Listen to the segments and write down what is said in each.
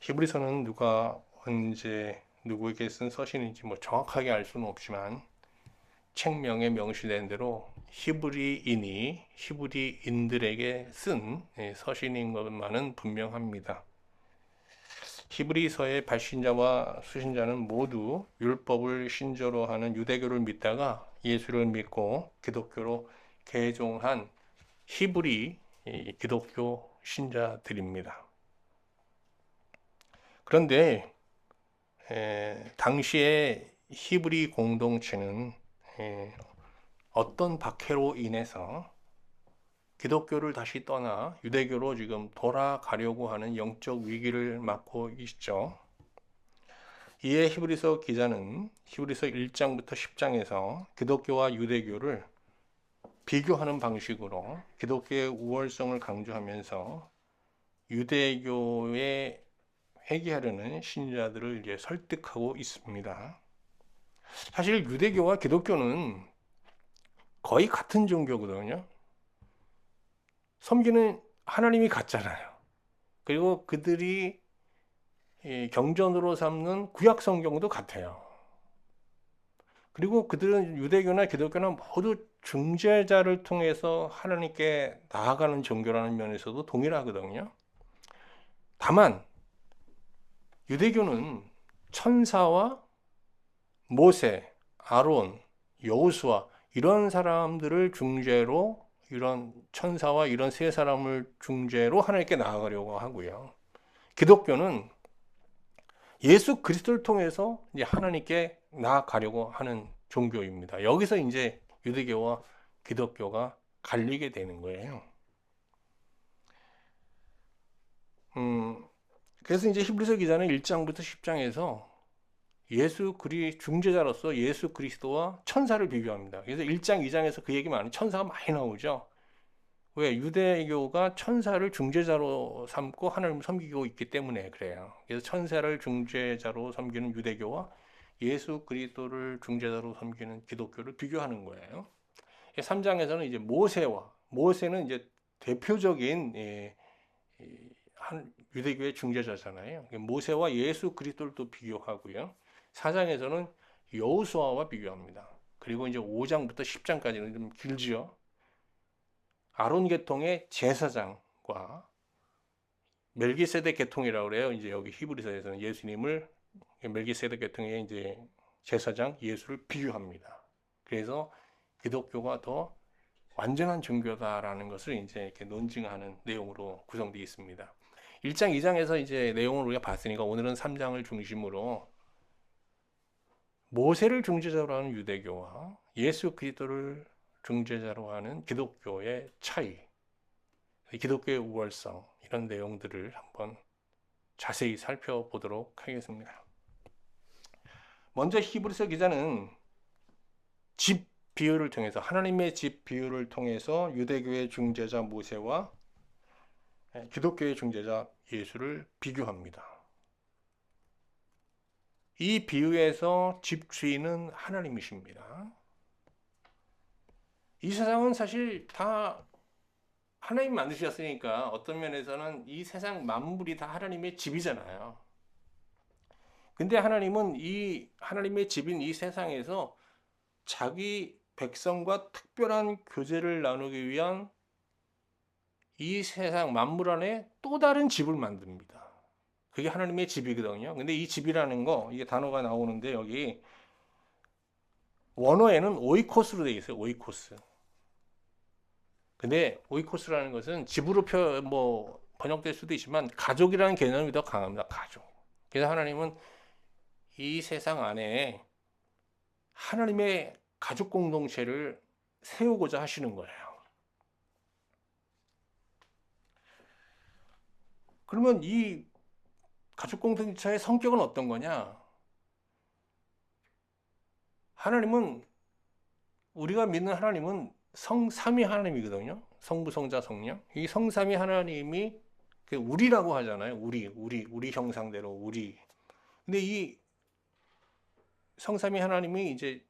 히브리서는 누가 언제 누구에게 쓴 서신인지 뭐 정확하게 알 수는 없지만 책명에 명시된 대로 히브리인들에게 쓴 서신인 것만은 분명합니다. 히브리서의 발신자와 수신자는 모두 율법을 신조로 하는 유대교를 믿다가 예수를 믿고 기독교로 개종한 히브리 기독교 신자들입니다. 그런데 당시의 히브리 공동체는 어떤 박해로 인해서 기독교를 다시 떠나 유대교로 지금 돌아가려고 하는 영적 위기를 맞고 있죠. 이에 히브리서 기자는 히브리서 1장부터 10장에서 기독교와 유대교를 비교하는 방식으로 기독교의 우월성을 강조하면서 유대교에 회개하려는 신자들을 이제 설득하고 있습니다. 사실 유대교와 기독교는 거의 같은 종교거든요. 섬기는 하나님이 같잖아요. 그리고 그들이 경전으로 삼는 구약 성경도 같아요. 그리고 그들은 유대교나 기독교나 모두 중재자를 통해서 하나님께 나아가는 종교라는 면에서도 동일하거든요. 다만 유대교는 천사와 모세, 아론, 여호수아 이런 사람들을 중재로 이런 천사와 이런 세 사람을 중재로 하나님께 나아가려고 하고요. 기독교는 예수 그리스도를 통해서 이제 하나님께 나아가려고 하는 종교입니다. 여기서 이제 유대교와 기독교가 갈리게 되는 거예요. 그래서 이제 히브리서 기자는 1장부터 10장에서 중재자로서 예수 그리스도와 천사를 비교합니다. 그래서 1장, 2장에서 그 얘기 많이 천사가 많이 나오죠. 왜? 유대교가 천사를 중재자로 삼고 하나님을 섬기고 있기 때문에 그래요. 그래서 천사를 중재자로 섬기는 유대교와 예수 그리스도를 중재자로 섬기는 기독교를 비교하는 거예요. 3장에서는 이제 모세는 이제 대표적인 한 유대교의 중재자잖아요. 모세와 예수 그리스도를 또 비교하고요. 4장에서는 여호수아와 비교합니다. 그리고 이제 5장부터 10장까지는 좀 길죠. 아론 계통의 제사장과 멜기세덱 계통이라고 그래요. 이제 여기 히브리서에서는 예수님을 멜기세덱 계통의 이제 제사장 예수를 비유합니다. 그래서 기독교가 더 완전한 종교다라는 것을 이제 이렇게 논증하는 내용으로 구성되어 있습니다. 1장, 2장에서 이제 내용을 우리가 봤으니까 오늘은 3장을 중심으로 모세를 중재자로 하는 유대교와 예수 그리스도를 중재자로 하는 기독교의 차이, 기독교의 우월성 이런 내용들을 한번 자세히 살펴보도록 하겠습니다. 먼저 히브리서 기자는 집 비유를 통해서 하나님의 집 비유를 통해서 유대교의 중재자 모세와 기독교의 중재자 예수를 비교합니다. 이 비유에서 집주인은 하나님이십니다. 이 세상은 사실 다 하나님 만드셨으니까 어떤 면에서는 이 세상 만물이 다 하나님의 집이잖아요. 근데 하나님은 이 하나님의 집인 이 세상에서 자기 백성과 특별한 교제를 나누기 위한 이 세상 만물 안에 또 다른 집을 만듭니다. 그게 하나님의 집이거든요. 근데 이 집이라는 거, 이게 단어가 나오는데 여기 원어에는 오이코스로 되어 있어요. 오이코스. 근데 오이코스라는 것은 집으로 번역될 수도 있지만 가족이라는 개념이 더 강합니다. 가족. 그래서 하나님은 이 세상 안에 하나님의 가족 공동체를 세우고자 하시는 거예요. 그러면 이 가족 공동체의 성격은 어떤 거냐? 하나님은 우리가 믿는 하나님은 성삼위 하나님이거든요. 성부, 성자, 성령. 이 성삼위 하나님이 우리라고 하잖아요. 우리 형상대로 우리. 근데 이 성삼위 하나님이 이제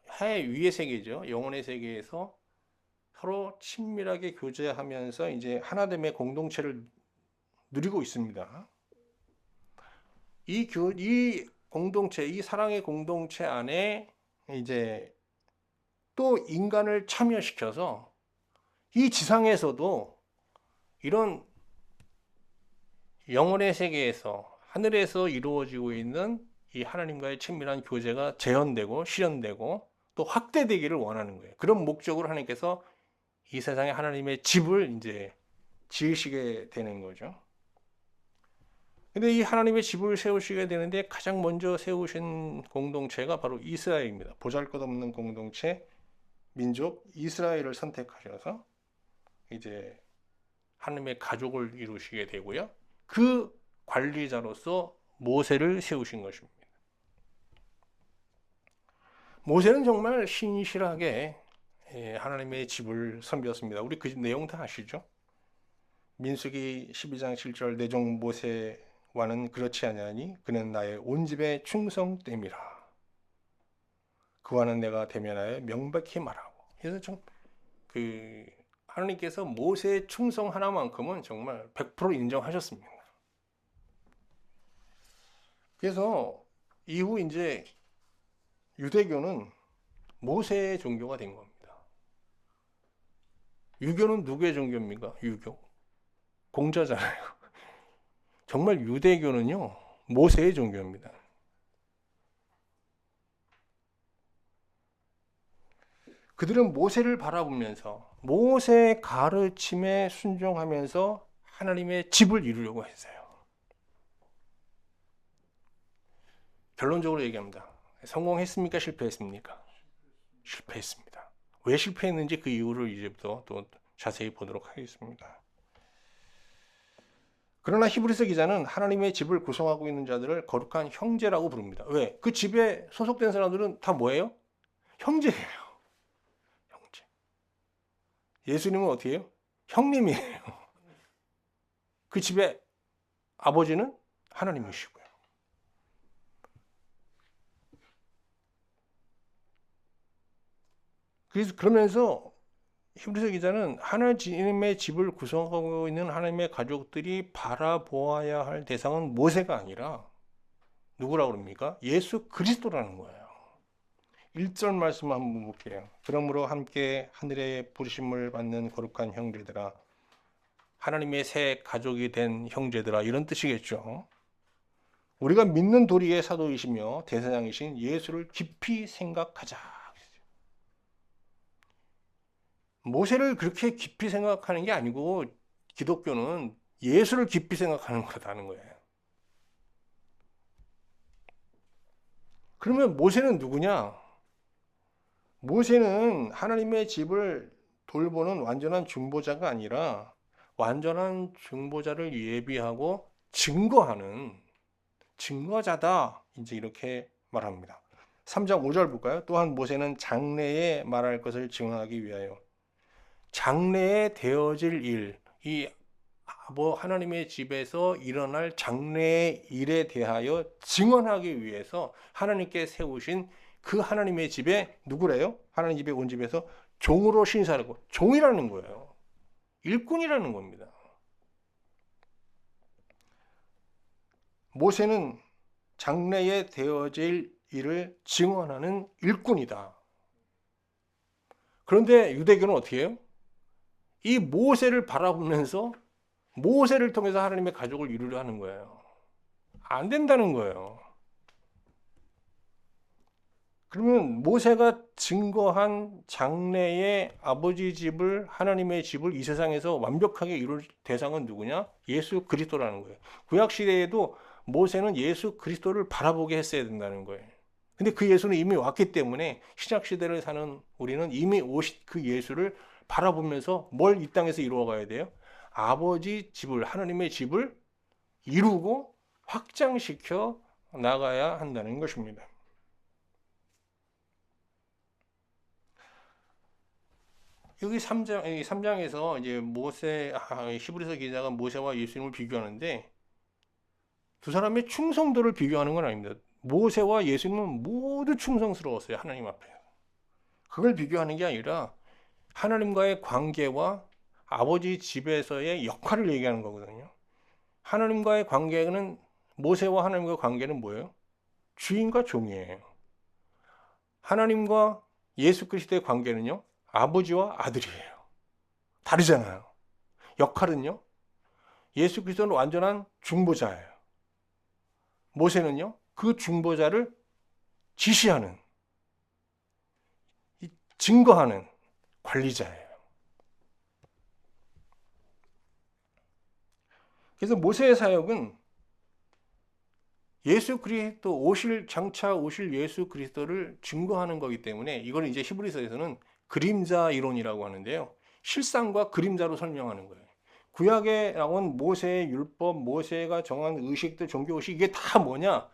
하의 위의 세계죠. 영혼의 세계에서 서로 친밀하게 교제하면서 이제 하나됨의 공동체를 누리고 있습니다. 이 공동체, 이 사랑의 공동체 안에 이제 또 인간을 참여시켜서 이 지상에서도 이런 영혼의 세계에서 하늘에서 이루어지고 있는 이 하나님과의 친밀한 교제가 재현되고 실현되고 또 확대되기를 원하는 거예요. 그런 목적으로 하나님께서 이 세상에 하나님의 집을 이제 지으시게 되는 거죠. 근데 이 하나님의 집을 세우시게 되는데 가장 먼저 세우신 공동체가 바로 이스라엘입니다. 보잘것없는 공동체, 민족 이스라엘을 선택하셔서 이제 하나님의 가족을 이루시게 되고요. 그 관리자로서 모세를 세우신 것입니다. 모세는 정말 신실하게 하나님의 집을 섬겼습니다. 우리 그 내용 다 아시죠? 민수기 12장 7절 내 종 모세와는 그렇지 아니하니 그는 나의 온 집에 충성됨이라. 그와는 내가 대면하여 명백히 말하고. 그래서 좀 하나님께서 모세의 충성 하나만큼은 정말 100% 인정하셨습니다. 그래서 이후 이제 유대교는 모세의 종교가 된 겁니다. 유교는 누구의 종교입니까? 유교. 공자잖아요. 정말 유대교는요, 모세의 종교입니다. 그들은 모세를 바라보면서 모세의 가르침에 순종하면서 하나님의 집을 이루려고 했어요. 결론적으로 얘기합니다. 성공했습니까? 실패했습니까? 실패했습니다. 왜 실패했는지 그 이유를 이제부터 또 자세히 보도록 하겠습니다. 그러나 히브리서 기자는 하나님의 집을 구성하고 있는 자들을 거룩한 형제라고 부릅니다. 왜? 그 집에 소속된 사람들은 다 뭐예요? 형제예요. 형제. 예수님은 어떻게 해요? 형님이에요. 그 집의 아버지는 하나님이시고요. 그러면서 히브리서 기자는 하나님의 집을 구성하고 있는 하나님의 가족들이 바라보아야 할 대상은 모세가 아니라 누구라고 그럽니까? 예수 그리스도라는 거예요. 1절 말씀 한번 볼게요. 그러므로 함께 하늘의 부르심을 받는 거룩한 형제들아, 하나님의 새 가족이 된 형제들아, 이런 뜻이겠죠. 우리가 믿는 도리의 사도이시며 대사장이신 예수를 깊이 생각하자. 모세를 그렇게 깊이 생각하는 게 아니고 기독교는 예수를 깊이 생각하는 거라는 거예요. 그러면 모세는 누구냐? 모세는 하나님의 집을 돌보는 완전한 중보자가 아니라 완전한 중보자를 예비하고 증거하는 증거자다. 이제 이렇게 말합니다. 3장 5절 볼까요? 또한 모세는 장래에 말할 것을 증언하기 위하여 장래에 되어질 일, 이 하나님의 집에서 일어날 장래의 일에 대하여 증언하기 위해서 하나님께 세우신 그 하나님의 집에 누구래요? 하나님 집에 온 집에서 종으로 신사하고, 종이라는 거예요. 일꾼이라는 겁니다. 모세는 장래에 되어질 일을 증언하는 일꾼이다. 그런데 유대교는 어떻게 해요? 이 모세를 바라보면서 모세를 통해서 하나님의 가족을 이루려 하는 거예요. 안 된다는 거예요. 그러면 모세가 증거한 장래의 아버지 집을, 하나님의 집을 이 세상에서 완벽하게 이룰 대상은 누구냐? 예수 그리스도라는 거예요. 구약 시대에도 모세는 예수 그리스도를 바라보게 했어야 된다는 거예요. 근데 그 예수는 이미 왔기 때문에 신약 시대를 사는 우리는 이미 오신 그 예수를 바라보면서 뭘 이 땅에서 이루어 가야 돼요? 아버지 집을, 하나님의 집을 이루고 확장시켜 나가야 한다는 것입니다. 여기 3장에서 이제 히브리서 기자가 모세와 예수님을 비교하는데 두 사람의 충성도를 비교하는 건 아닙니다. 모세와 예수님은 모두 충성스러웠어요. 하나님 앞에. 그걸 비교하는 게 아니라 하나님과의 관계와 아버지 집에서의 역할을 얘기하는 거거든요. 하나님과의 관계는, 모세와 하나님과의 관계는 뭐예요? 주인과 종이에요. 하나님과 예수 그리스도의 관계는요, 아버지와 아들이에요. 다르잖아요. 역할은요, 예수 그리스도는 완전한 중보자예요. 모세는요, 그 중보자를 지시하는, 증거하는 관리자예요. 그래서 모세의 사역은 예수 그리스도 장차 오실 예수 그리스도를 증거하는 거기 때문에, 이걸 이제 히브리서에서는 그림자 이론이라고 하는데요. 실상과 그림자로 설명하는 거예요. 구약에 나온 모세의 율법, 모세가 정한 의식들, 종교 의식, 이게 다 뭐냐?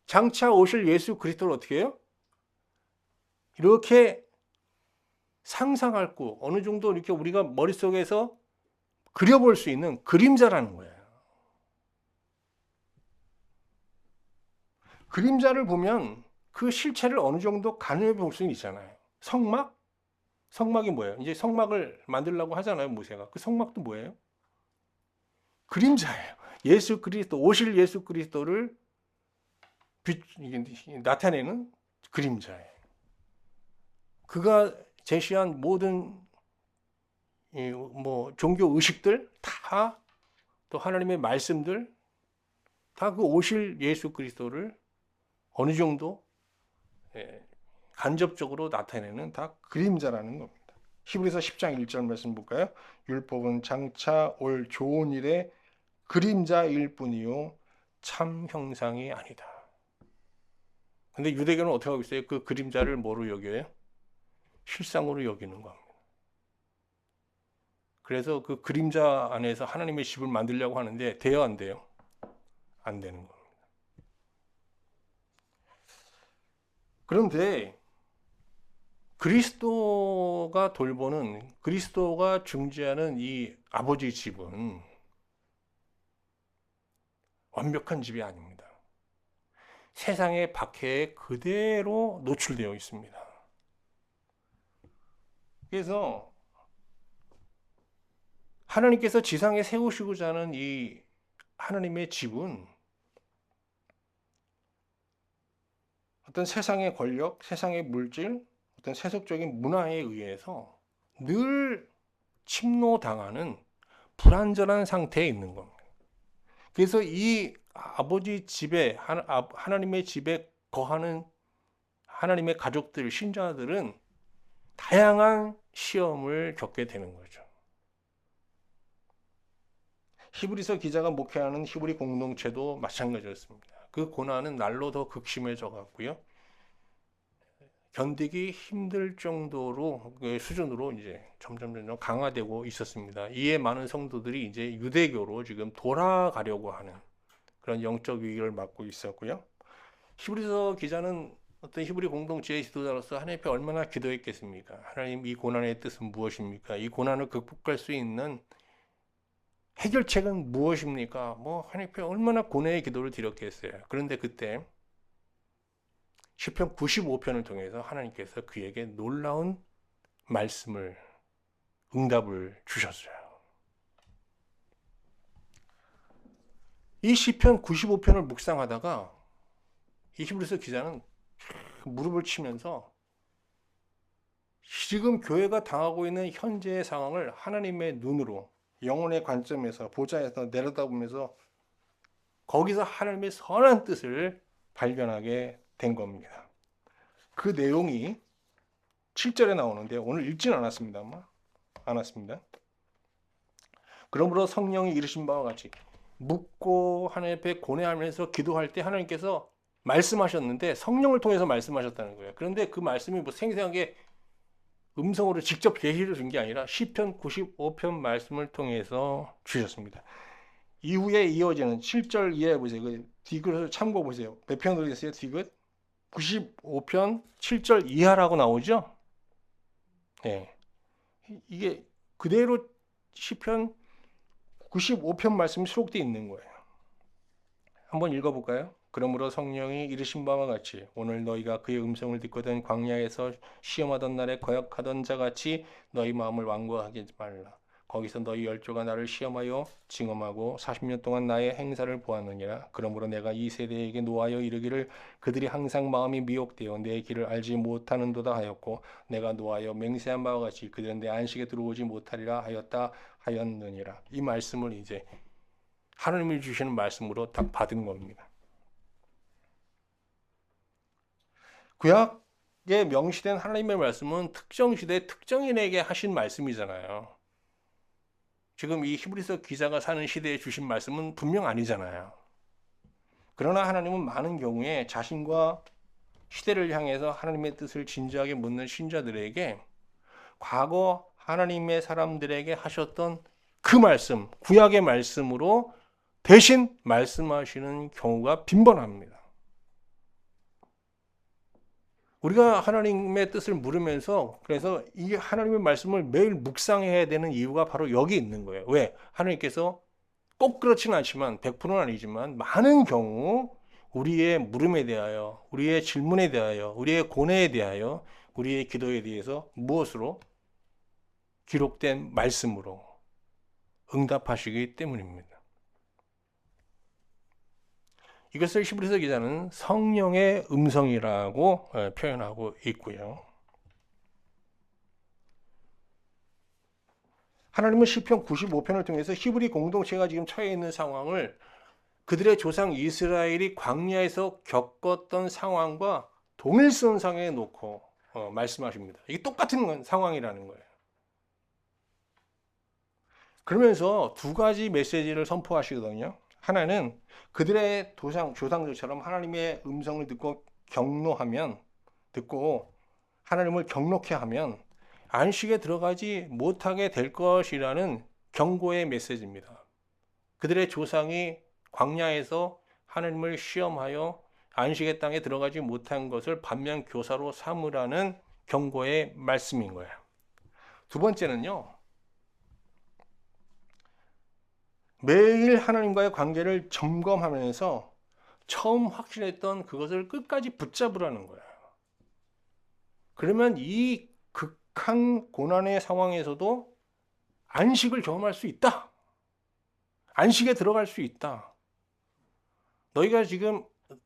장차 오실 예수 그리스도를 어떻게 해요? 이렇게 상상할 거, 어느 정도 이렇게 우리가 머릿속에서 그려볼 수 있는 그림자라는 거예요. 그림자를 보면 그 실체를 어느 정도 가늠해 볼 수는 있잖아요. 성막? 성막이 뭐예요? 이제 성막을 만들려고 하잖아요, 모세가. 그 성막도 뭐예요? 그림자예요. 예수 그리스도, 오실 예수 그리스도를 나타내는 그림자예요. 그가 제시한 모든 종교 의식들 다, 또 하나님의 말씀들 다 그 오실 예수 그리스도를 어느 정도 간접적으로 나타내는 다 그림자라는 겁니다. 히브리서 10장 1절 말씀 볼까요? 율법은 장차 올 좋은 일의 그림자일 뿐이요 참 형상이 아니다. 근데 유대교는 어떻게 하고 있어요? 그 그림자를 뭐로 여겨요? 실상으로 여기는 겁니다. 그래서 그 그림자 안에서 하나님의 집을 만들려고 하는데 돼요, 안 돼요? 안 되는 겁니다. 그런데 그리스도가 돌보는, 그리스도가 중재하는 이 아버지 집은 완벽한 집이 아닙니다. 세상의 박해에 그대로 노출되어 있습니다. 그래서 하나님께서 지상에 세우시고자 하는 이 하나님의 집은 어떤 세상의 권력, 세상의 물질, 어떤 세속적인 문화에 의해서 늘 침노당하는 불완전한 상태에 있는 겁니다. 그래서 이 아버지 집에, 하나님의 집에 거하는 하나님의 가족들, 신자들은 다양한 시험을 겪게 되는 거죠. 히브리서 기자가 목회하는 히브리 공동체도 마찬가지였습니다. 그 고난은 날로 더 극심해져 갔고요. 견디기 힘들 정도로 그 수준으로 이제 점점 강화되고 있었습니다. 이에 많은 성도들이 이제 유대교로 지금 돌아가려고 하는 그런 영적 위기를 맞고 있었고요. 히브리서 기자는 어떤 히브리 공동체의 지도자로서 하나님 앞에 얼마나 기도했겠습니까? 하나님, 이 고난의 뜻은 무엇입니까? 이 고난을 극복할 수 있는 해결책은 무엇입니까? 하나님 앞에 얼마나 고뇌의 기도를 드렸겠어요. 그런데 그때 시편 95편을 통해서 하나님께서 그에게 놀라운 말씀을, 응답을 주셨어요. 이 시편 95편을 묵상하다가 이 히브리서 기자는 무릎을 치면서 지금 교회가 당하고 있는 현재의 상황을 하나님의 눈으로, 영혼의 관점에서, 보좌에서 내려다보면서 거기서 하나님의 선한 뜻을 발견하게 된 겁니다. 그 내용이 7절에 나오는데 오늘 읽지는 않았습니다. 그러므로 성령이 이르신 바와 같이 묻고 하나님 앞에 고뇌하면서 기도할 때 하나님께서 말씀하셨는데 성령을 통해서 말씀하셨다는 거예요. 그런데 그 말씀이 생생하게 음성으로 직접 계시를 준 게 아니라 시편 95편 말씀을 통해서 주셨습니다. 이후에 이어지는 7절 이해 보세요. 그 디귿을 참고 보세요. 몇 편으로 됐어요? 디귿 95편 7절 이하라고 나오죠? 네. 이게 그대로 시편 95편 말씀이 수록되어 있는 거예요. 한번 읽어볼까요? 그러므로 성령이 이르신 바와 같이 오늘 너희가 그의 음성을 듣거든 광야에서 시험하던 날에 거역하던 자 같이 너희 마음을 완고하게 말라. 거기서 너희 열조가 나를 시험하여 징험하고 40년 동안 나의 행사를 보았느니라. 그러므로 내가 이 세대에게 노하여 이르기를 그들이 항상 마음이 미혹되어 내 길을 알지 못하는도다 하였고 내가 노하여 맹세한 바와 같이 그들은 내 안식에 들어오지 못하리라 하였느니라. 이 말씀을 이제 하나님이 주시는 말씀으로 딱 받은 겁니다. 구약에 명시된 하나님의 말씀은 특정 시대 특정인에게 하신 말씀이잖아요. 지금 이 히브리서 기자가 사는 시대에 주신 말씀은 분명 아니잖아요. 그러나 하나님은 많은 경우에 자신과 시대를 향해서 하나님의 뜻을 진지하게 묻는 신자들에게 과거 하나님의 사람들에게 하셨던 그 말씀, 구약의 말씀으로 대신 말씀하시는 경우가 빈번합니다. 우리가 하나님의 뜻을 물으면서 그래서 이 하나님의 말씀을 매일 묵상해야 되는 이유가 바로 여기 있는 거예요. 왜? 하나님께서 꼭 그렇지는 않지만 100%는 아니지만 많은 경우 우리의 물음에 대하여, 우리의 질문에 대하여, 우리의 고뇌에 대하여, 우리의 기도에 대해서 무엇으로? 기록된 말씀으로 응답하시기 때문입니다. 이것을 히브리서 기자는 성령의 음성이라고 표현하고 있고요. 하나님은 시편 95편을 통해서 히브리 공동체가 지금 처해 있는 상황을 그들의 조상 이스라엘이 광야에서 겪었던 상황과 동일선상에 놓고 말씀하십니다. 이게 똑같은 상황이라는 거예요. 그러면서 두 가지 메시지를 선포하시거든요. 하나는 그들의 조상들처럼 하나님의 음성을 듣고 듣고 하나님을 경록해 하면 안식에 들어가지 못하게 될 것이라는 경고의 메시지입니다. 그들의 조상이 광야에서 하나님을 시험하여 안식의 땅에 들어가지 못한 것을 반면 교사로 삼으라는 경고의 말씀인 거예요. 두 번째는요. 매일 하나님과의 관계를 점검하면서 처음 확신했던 그것을 끝까지 붙잡으라는 거예요. 그러면 이 극한 고난의 상황에서도 안식을 경험할 수 있다. 안식에 들어갈 수 있다. 너희가 지금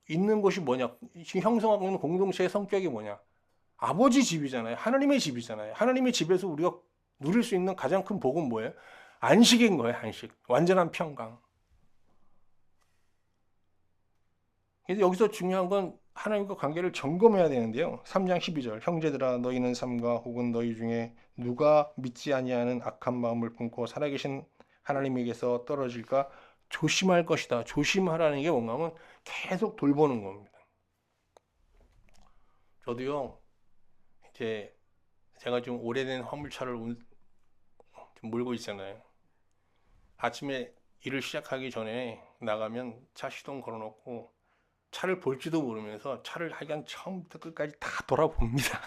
있는 곳이 뭐냐? 지금 형성하고 있는 공동체의 성격이 뭐냐? 아버지 집이잖아요. 하나님의 집이잖아요. 하나님의 집에서 우리가 누릴 수 있는 가장 큰 복은 뭐예요? 안식인 거예요. 안식. 완전한 평강. 그래서 여기서 중요한 건 하나님과 관계를 점검해야 되는데요. 3장 12절 형제들아 너희는 삼가 혹은 너희 중에 누가 믿지 아니하는 악한 마음을 품고 살아계신 하나님에게서 떨어질까 조심할 것이다. 조심하라는 게 뭔가 하면 계속 돌보는 겁니다. 저도요. 이제 제가 좀 오래된 화물차를 좀 몰고 있잖아요. 아침에 일을 시작하기 전에 나가면 차 시동 걸어놓고 차를 볼지도 모르면서 차를 하여간 처음부터 끝까지 다 돌아봅니다.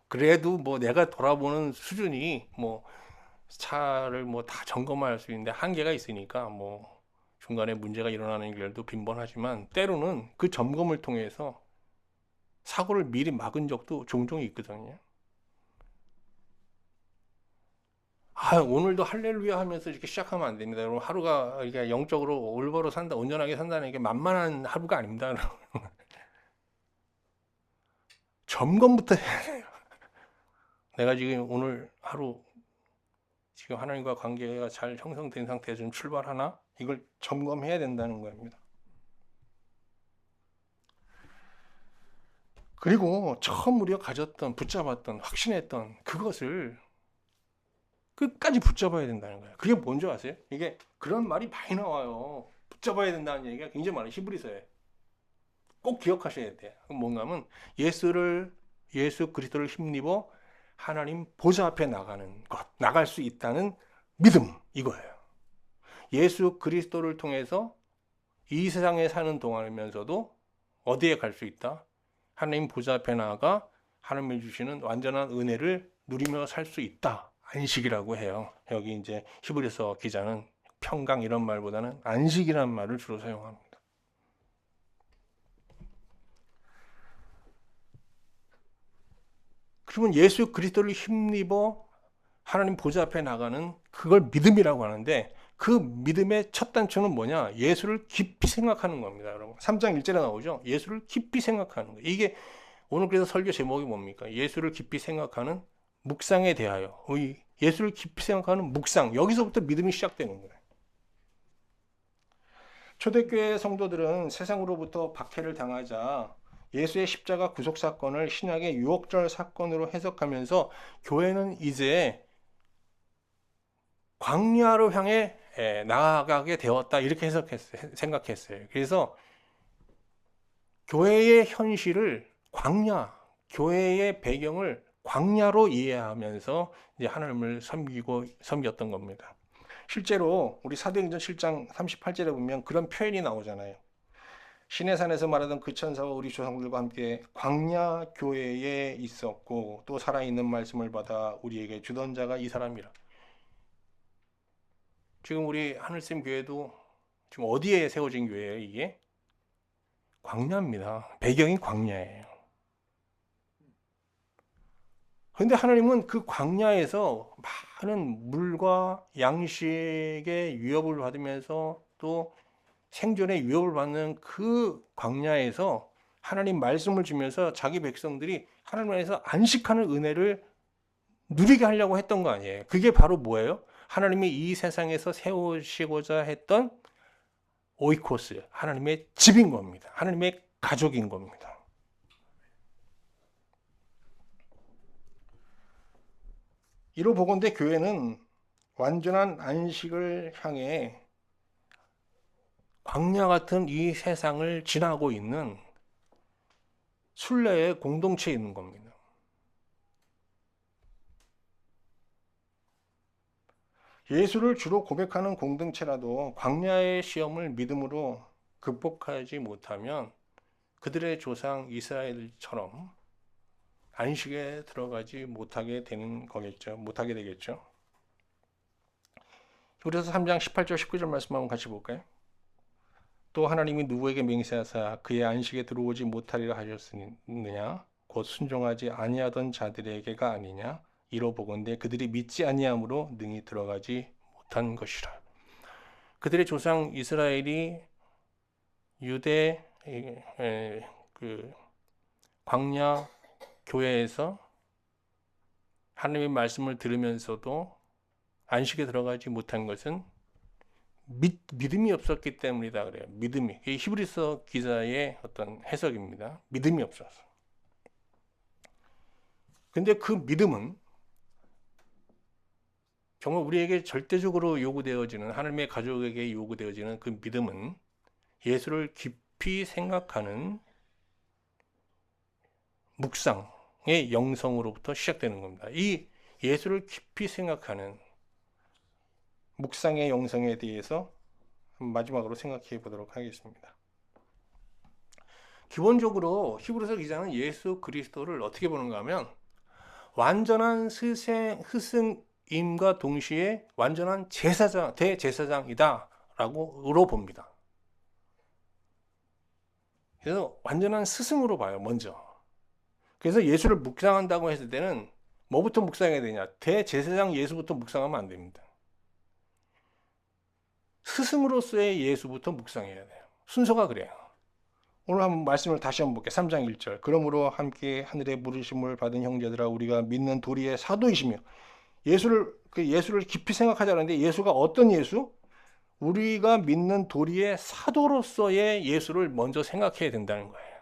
그래도 뭐 내가 돌아보는 수준이 뭐 차를 뭐 다 점검할 수 있는데 한계가 있으니까 뭐 중간에 문제가 일어나는 일도 빈번하지만 때로는 그 점검을 통해서 사고를 미리 막은 적도 종종 있거든요. 오늘도 할렐루야 하면서 이렇게 시작하면 안 됩니다. 여러분, 하루가 이게 영적으로 올바로 산다, 온전하게 산다는 게 만만한 하루가 아닙니다. 점검부터 해야 돼요. 내가 지금 오늘 하루 지금 하나님과 관계가 잘 형성된 상태에서 좀 출발하나? 이걸 점검해야 된다는 겁니다. 그리고 처음 우리가 가졌던, 붙잡았던, 확신했던 그것을 끝까지 붙잡아야 된다는 거예요. 그게 뭔지 아세요? 이게 그런 말이 많이 나와요. 붙잡아야 된다는 얘기가 굉장히 많아요. 히브리서에. 꼭 기억하셔야 돼요. 뭔가 하면 예수 그리스도를 힘입어 하나님 보좌 앞에 나갈 수 있다는 믿음, 이거예요. 예수 그리스도를 통해서 이 세상에 사는 동안이면서도 어디에 갈 수 있다? 하나님 보좌 앞에 나아가 하나님이 주시는 완전한 은혜를 누리며 살 수 있다. 안식이라고 해요. 여기 이제 히브리서 기자는 평강 이런 말보다는 안식이라는 말을 주로 사용합니다. 그러면 예수 그리스도를 힘입어 하나님 보좌 앞에 나가는 그걸 믿음이라고 하는데, 그 믿음의 첫 단추는 뭐냐? 예수를 깊이 생각하는 겁니다, 여러분. 3장 1절에 나오죠. 예수를 깊이 생각하는 거예요. 이게 오늘 그래서 설교 제목이 뭡니까? 예수를 깊이 생각하는 묵상에 대하여. 예수를 깊이 생각하는 묵상. 여기서부터 믿음이 시작되는 거예요. 초대교회 성도들은 세상으로부터 박해를 당하자 예수의 십자가 구속 사건을 신약의 유월절 사건으로 해석하면서 교회는 이제 광야로 향해 나아가게 되었다, 이렇게 생각했어요. 그래서 교회의 현실을 광야, 교회의 배경을 광야로 이해하면서 이제 하나님을 섬겼던 겁니다. 실제로 우리 사도행전 7장 38절에 보면 그런 표현이 나오잖아요. 시내산에서 말하던 그 천사와 우리 조상들과 함께 광야 교회에 있었고 또 살아있는 말씀을 받아 우리에게 주던 자가 이 사람이라. 지금 우리 하늘샘 교회도 지금 어디에 세워진 교회예요? 이게 광야입니다. 배경이 광야예요. 그런데 하나님은 그 광야에서 많은 물과 양식의 위협을 받으면서 또 생존의 위협을 받는 그 광야에서 하나님 말씀을 주면서 자기 백성들이 하나님 안에서 안식하는 은혜를 누리게 하려고 했던 거 아니에요. 그게 바로 뭐예요? 하나님이 이 세상에서 세우시고자 했던 오이코스, 하나님의 집인 겁니다. 하나님의 가족인 겁니다. 이로 보건대 교회는 완전한 안식을 향해 광야 같은 이 세상을 지나고 있는 순례의 공동체에 있는 겁니다. 예수를 주로 고백하는 공동체라도 광야의 시험을 믿음으로 극복하지 못하면 그들의 조상 이스라엘처럼 안식에 들어가지 못하게 되는 거겠죠. 못하게 되겠죠. 그래서 3장 18절 19절 말씀 한번 같이 볼까요? 또 하나님이 누구에게 맹세하사 그의 안식에 들어오지 못하리라 하셨느냐? 곧 순종하지 아니하던 자들에게가 아니냐? 이로 보건대 그들이 믿지 아니함으로 능히 들어가지 못한 것이라. 그들의 조상 이스라엘이 유대 그 광야 교회에서 하나님의 말씀을 들으면서도 안식에 들어가지 못한 것은 믿음이 없었기 때문이다 그래요. 믿음이. 이 히브리서 기자의 어떤 해석입니다. 믿음이 없어서. 근데 그 믿음은 정말 우리에게 절대적으로 요구되어지는, 하나님의 가족에게 요구되어지는 그 믿음은 예수를 깊이 생각하는 묵상의 영성으로부터 시작되는 겁니다. 이 예수를 깊이 생각하는 묵상의 영성에 대해서 마지막으로 생각해 보도록 하겠습니다. 기본적으로 히브리서 기자는 예수 그리스도를 어떻게 보는가 하면 완전한 스승임과 동시에 완전한 제사장, 대제사장이다 라고 봅니다. 그래서 완전한 스승으로 봐요, 먼저. 그래서 예수를 묵상한다고 했을 때는 뭐부터 묵상해야 되냐? 대제사장 예수부터 묵상하면 안 됩니다. 스승으로서의 예수부터 묵상해야 돼요. 순서가 그래요. 오늘 한번 말씀을 다시 한번 볼게요. 3장 1절. 그러므로 함께 하늘의 부르심을 받은 형제들아 우리가 믿는 도리의 사도이시며 예수를 깊이 생각하자는데 예수가 어떤 예수? 우리가 믿는 도리의 사도로서의 예수를 먼저 생각해야 된다는 거예요.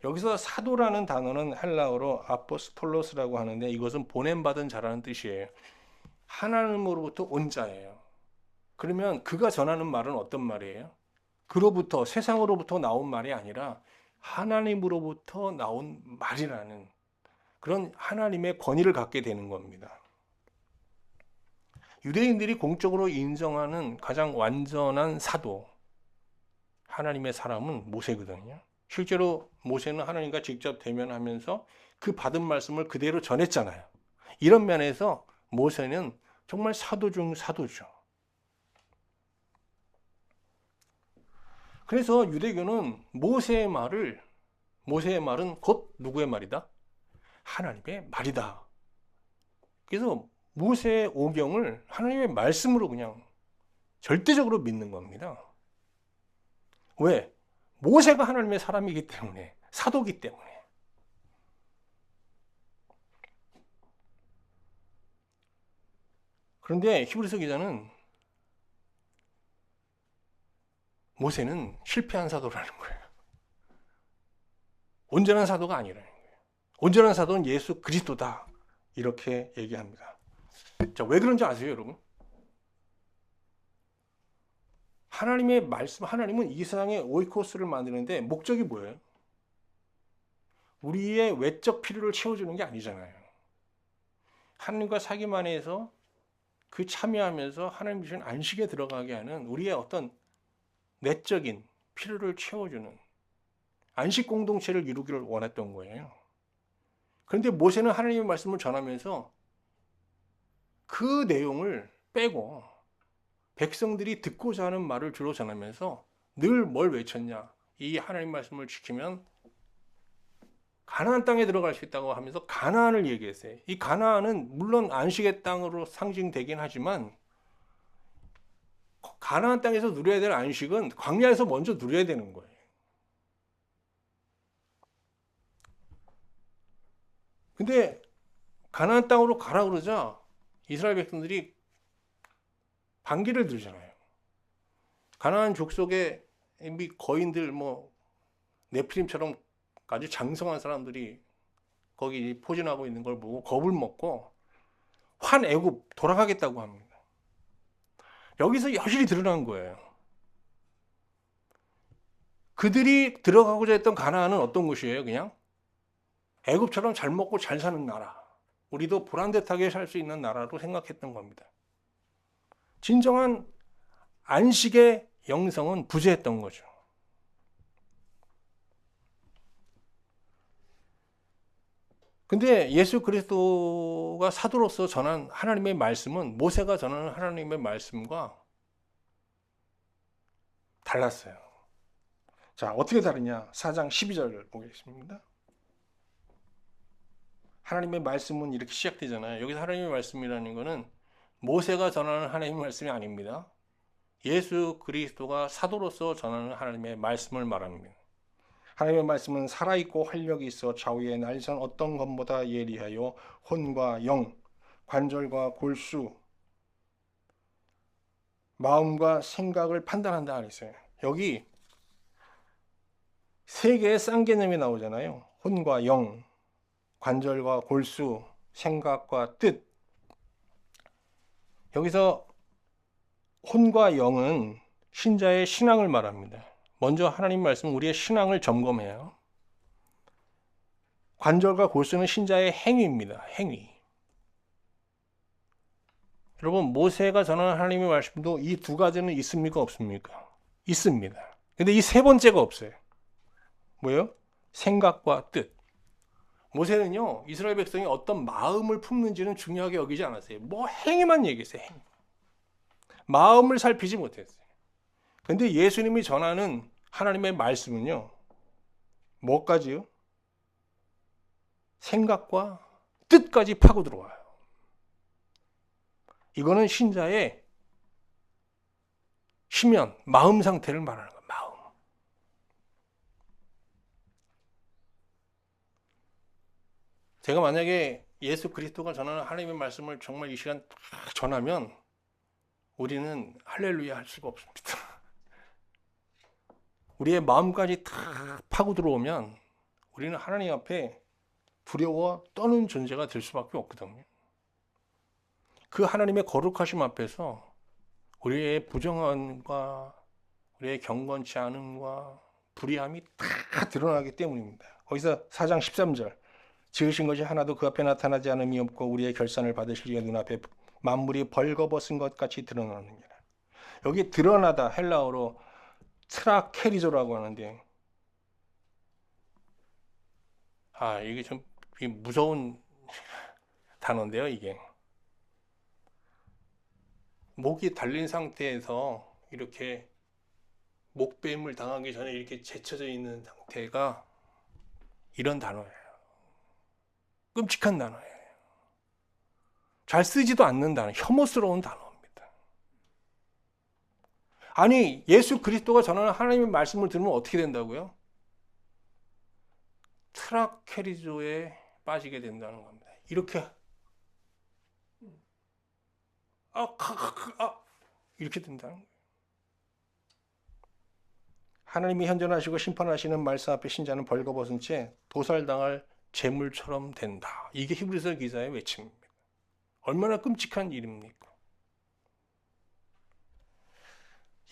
여기서 사도라는 단어는 헬라어로 아포스톨로스라고 하는데 이것은 보냄받은 자라는 뜻이에요. 하나님으로부터 온 자예요. 그러면 그가 전하는 말은 어떤 말이에요? 그로부터, 세상으로부터 나온 말이 아니라 하나님으로부터 나온 말이라는 그런 하나님의 권위를 갖게 되는 겁니다. 유대인들이 공적으로 인정하는 가장 완전한 사도, 하나님의 사람은 모세거든요. 실제로 모세는 하나님과 직접 대면하면서 그 받은 말씀을 그대로 전했잖아요. 이런 면에서 모세는 정말 사도 중 사도죠. 그래서 유대교는 모세의 말은 곧 누구의 말이다? 하나님의 말이다. 그래서 모세의 오경을 하나님의 말씀으로 그냥 절대적으로 믿는 겁니다. 왜? 모세가 하나님의 사람이기 때문에, 사도기 때문에. 그런데 히브리서 기자는 모세는 실패한 사도라는 거예요. 온전한 사도가 아니라는 거예요. 온전한 사도는 예수 그리스도다. 이렇게 얘기합니다. 자, 왜 그런지 아세요, 여러분? 하나님의 말씀, 하나님은 이 세상에 오이코스를 만드는데 목적이 뭐예요? 우리의 외적 필요를 채워주는 게 아니잖아요. 하나님과 사귐 안에서 그 참여하면서 하나님 주신 안식에 들어가게 하는 우리의 어떤 내적인 필요를 채워주는 안식 공동체를 이루기를 원했던 거예요. 그런데 모세는 하나님의 말씀을 전하면서 그 내용을 빼고 백성들이 듣고자 하는 말을 주로 전하면서 늘 뭘 외쳤냐? 이 하나님 말씀을 지키면 가나안 땅에 들어갈 수 있다고 하면서 가나안을 얘기했어요. 이 가나안은 물론 안식의 땅으로 상징되긴 하지만 가나안 땅에서 누려야 될 안식은 광야에서 먼저 누려야 되는 거예요. 근데 가나안 땅으로 가라 그러자 이스라엘 백성들이 반기를 들잖아요. 가나안 족속의 거인들 네피림처럼 아주 장성한 사람들이 거기 포진하고 있는 걸 보고 겁을 먹고 환 애굽 돌아가겠다고 합니다. 여기서 여실히 드러난 거예요. 그들이 들어가고자 했던 가나안은 어떤 곳이에요? 그냥 애굽처럼 잘 먹고 잘 사는 나라, 우리도 보란듯하게 살 수 있는 나라로 생각했던 겁니다. 진정한 안식의 영성은 부재했던 거죠. 근데 예수 그리스도가 사도로서 전한 하나님의 말씀은 모세가 전하는 하나님의 말씀과 달랐어요. 자, 어떻게 다르냐? 4장 12절을 보겠습니다. 하나님의 말씀은 이렇게 시작되잖아요. 여기서 하나님의 말씀이라는 것은 모세가 전하는 하나님의 말씀이 아닙니다. 예수 그리스도가 사도로서 전하는 하나님의 말씀을 말합니다. 하나님의 말씀은 살아있고 활력이 있어 좌우의 날선 어떤 것보다 예리하여 혼과 영, 관절과 골수, 마음과 생각을 판단한다 그랬어요. 여기 세 개의 쌍개념이 나오잖아요. 혼과 영, 관절과 골수, 생각과 뜻. 여기서 혼과 영은 신자의 신앙을 말합니다. 먼저 하나님 말씀은 우리의 신앙을 점검해요. 관절과 골수는 신자의 행위입니다. 행위. 여러분, 모세가 전하는 하나님의 말씀도 이 두 가지는 있습니까? 없습니까? 있습니다. 근데 이 세 번째가 없어요. 뭐예요? 생각과 뜻. 모세는요, 이스라엘 백성이 어떤 마음을 품는지는 중요하게 여기지 않았어요. 행위만 얘기했어요. 행위. 마음을 살피지 못했어요. 근데 예수님이 전하는 하나님의 말씀은요, 뭐까지요? 생각과 뜻까지 파고 들어와요. 이거는 신자의 심연, 마음 상태를 말하는 거예요. 마음. 제가 만약에 예수 그리스도가 전하는 하나님의 말씀을 정말 이 시간 딱 전하면 우리는 할렐루야 할 수가 없습니다. 우리의 마음까지 다 파고 들어오면 우리는 하나님 앞에 두려워 떠는 존재가 될 수밖에 없거든요. 그 하나님의 거룩하심 앞에서 우리의 부정함과 우리의 경건치 않음과 불의함이 다 드러나기 때문입니다. 거기서 4장 13절 지으신 것이 하나도 그 앞에 나타나지 않음이 없고 우리의 결산을 받으실 이의 눈앞에 만물이 벌거벗은 것 같이 드러나느니라. 여기 드러나다 헬라어로 트라케리조라고 하는데 이게 좀 무서운 단어인데요. 이게 목이 달린 상태에서 이렇게 목뱀을 당하기 전에 이렇게 제쳐져 있는 상태가 이런 단어예요. 끔찍한 단어예요. 잘 쓰지도 않는다는 혐오스러운 단어입니다. 아니, 예수 그리스도가 전하는 하나님의 말씀을 들으면 어떻게 된다고요? 트라케리조에 빠지게 된다는 겁니다. 이렇게 이렇게 된다는 거예요. 하나님이 현존하시고 심판하시는 말씀 앞에 신자는 벌거벗은 채 도살당할 재물처럼 된다. 이게 히브리서 기자의 외침입니다. 얼마나 끔찍한 일입니까?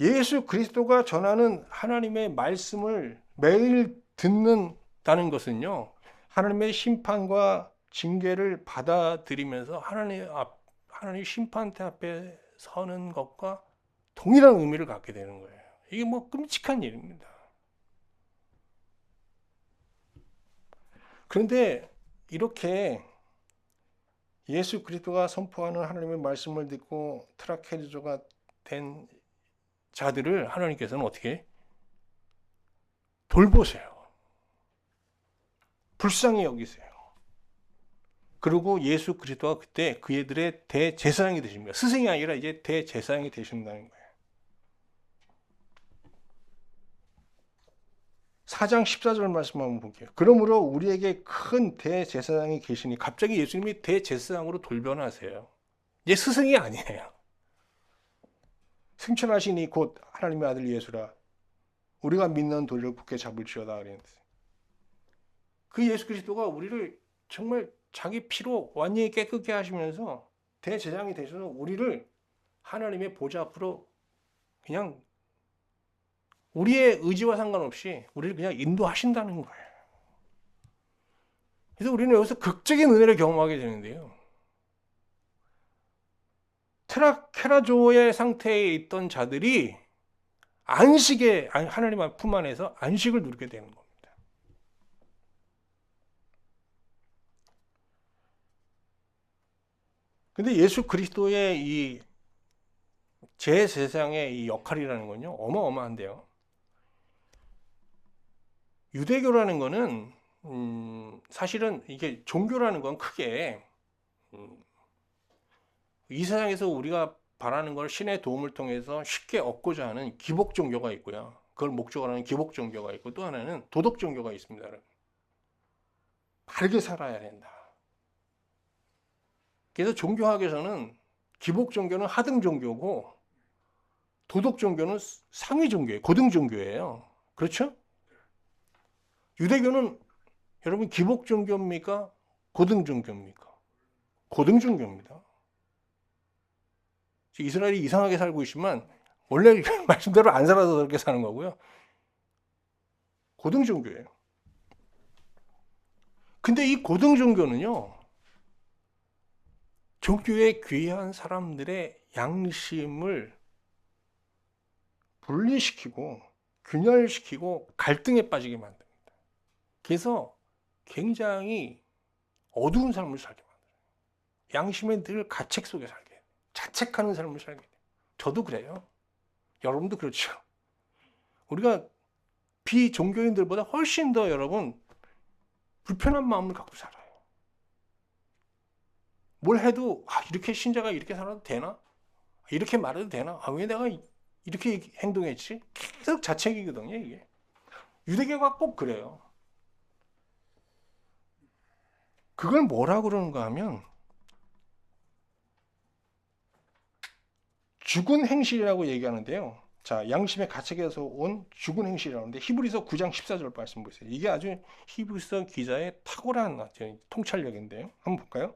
예수 그리스도가 전하는 하나님의 말씀을 매일 듣는다는 것은요, 하나님의 심판과 징계를 받아들이면서 하나님 심판대 앞에 서는 것과 동일한 의미를 갖게 되는 거예요. 이게 뭐 끔찍한 일입니다. 그런데 이렇게 예수 그리스도가 선포하는 하나님의 말씀을 듣고 트라케리조가 된 자들을 하나님께서는 어떻게 돌보세요. 불쌍히 여기세요. 그리고 예수 그리스도가 그때 그들의 대제사장이 되십니다. 스승이 아니라 이제 대제사장이 되신다는 거예요. 4장 14절 말씀 한번 볼게요. 그러므로 우리에게 큰 대제사장이 계시니, 갑자기 예수님이 대제사장으로 돌변하세요. 이제 스승이 아니에요. 승천하시니 곧 하나님의 아들 예수라. 우리가 믿는 도리를 굳게 잡을지어다. 그랬는데 그 예수 그리스도가 우리를 정말 자기 피로 완전히 깨끗게 하시면서 대제사장이 되셔서 우리를 하나님의 보좌 앞으로 그냥 우리의 의지와 상관없이 우리를 그냥 인도하신다는 거예요. 그래서 우리는 여기서 극적인 은혜를 경험하게 되는데요. 트라케라조의 상태에 있던 자들이 하나님 품 안에서 안식을 누리게 되는 겁니다. 근데 예수 그리스도의 이 제사장의 이 역할이라는 건요, 어마어마한데요. 유대교라는 거는 사실은 이게 종교라는 건 크게 이 세상에서 우리가 바라는 걸 신의 도움을 통해서 쉽게 얻고자 하는 기복 종교가 있고요. 그걸 목적으로 하는 기복 종교가 있고, 또 하나는 도덕 종교가 있습니다. 바르게 살아야 된다. 그래서 종교학에서는 기복 종교는 하등 종교고 도덕 종교는 상위 종교예요. 고등 종교예요. 그렇죠? 유대교는 여러분 기복 종교입니까? 고등 종교입니까? 고등 종교입니다. 이스라엘이 이상하게 살고 있지만 원래 말씀대로 안 살아서 그렇게 사는 거고요. 고등 종교예요. 근데 이 고등 종교는요, 종교에 귀한 사람들의 양심을 분리시키고 균열시키고 갈등에 빠지게 만듭니다. 그래서 굉장히 어두운 삶을 살게 만들어요. 양심의 늘 가책 속에 살게 해요. 자책하는 삶을 살게 돼요. 저도 그래요. 여러분도 그렇죠. 우리가 비종교인들보다 훨씬 더 여러분 불편한 마음을 갖고 살아요. 뭘 해도 이렇게 신자가 이렇게 살아도 되나? 이렇게 말해도 되나? 왜 내가 이렇게 행동했지? 계속 자책이거든요, 이게. 유대교가 꼭 그래요. 그걸 뭐라고 그러는가 하면 죽은 행실이라고 얘기하는데요. 자, 양심의 가책에서 온 죽은 행실이라는데 히브리서 9장 14절 말씀 보세요. 이게 아주 히브리서 기자의 탁월한 통찰력인데요. 한번 볼까요?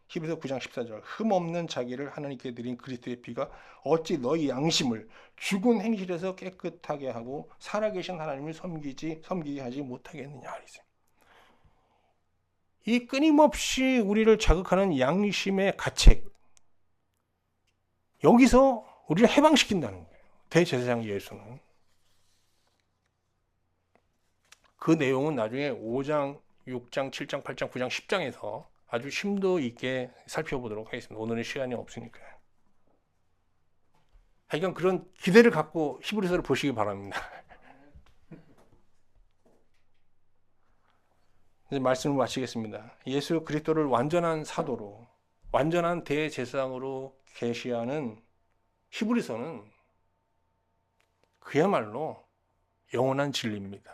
히브리서 9장 14절. 흠없는 자기를 하나님께 드린 그리스도의 피가 어찌 너희 양심을 죽은 행실에서 깨끗하게 하고 살아계신 하나님을 섬기게 하지 못하겠느냐. 이 끊임없이 우리를 자극하는 양심의 가책, 여기서 우리를 해방시킨다는 거예요. 대제사장 예수는. 그 내용은 나중에 5장, 6장, 7장, 8장, 9장, 10장에서 아주 심도 있게 살펴보도록 하겠습니다. 오늘은 시간이 없으니까요. 하여간 그런 기대를 갖고 히브리서를 보시기 바랍니다. 이제 말씀을 마치겠습니다. 예수 그리스도를 완전한 사도로, 완전한 대제사장으로 계시하는 히브리서는 그야말로 영원한 진리입니다.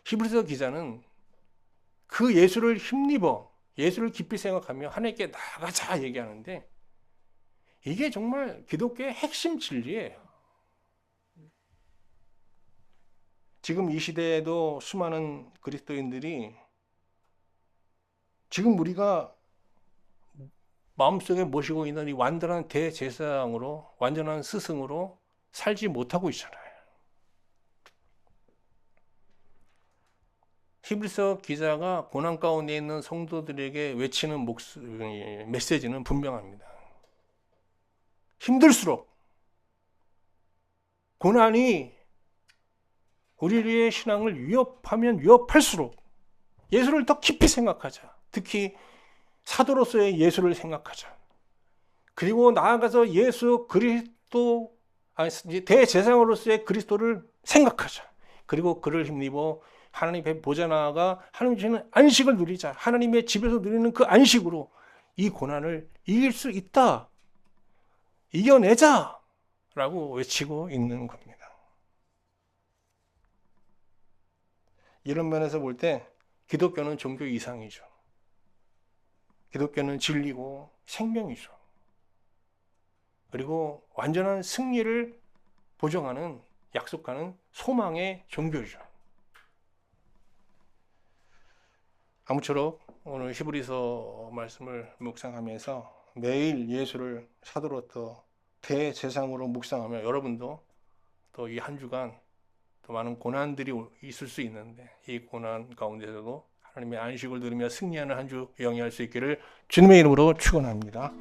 히브리서 기자는 그 예수를 힘입어 예수를 깊이 생각하며 하나님께 나아가자 얘기하는데 이게 정말 기독교의 핵심 진리예요. 지금 이 시대에도 수많은 그리스도인들이 지금 우리가 마음속에 모시고 있는 이 완전한 대제사장으로 완전한 스승으로 살지 못하고 있잖아요. 히브리서 기자가 고난 가운데 있는 성도들에게 외치는 메시지는 분명합니다. 힘들수록 고난이 우리의 신앙을 위협하면 위협할수록 예수를 더 깊이 생각하자. 특히 사도로서의 예수를 생각하자. 그리고 나아가서 예수 그리스도 대제사장으로서의 그리스도를 생각하자. 그리고 그를 힘입어 하나님의 보좌 나아가 하나님 주시는 안식을 누리자. 하나님의 집에서 누리는 그 안식으로 이 고난을 이길 수 있다. 이겨내자! 라고 외치고 있는 겁니다. 이런 면에서 볼 때 기독교는 종교 이상이죠. 기독교는 진리고 생명이죠. 그리고 완전한 승리를 보증하는 약속하는 소망의 종교죠. 아무쪼록 오늘 히브리서 말씀을 묵상하면서 매일 예수를 사도로서 대제사장으로 묵상하며 여러분도 또 이 한 주간 또 많은 고난들이 있을 수 있는데 이 고난 가운데서도 하나님의 안식을 누리며 승리하는 한 주 영위할 수 있기를 주님의 이름으로 축원합니다.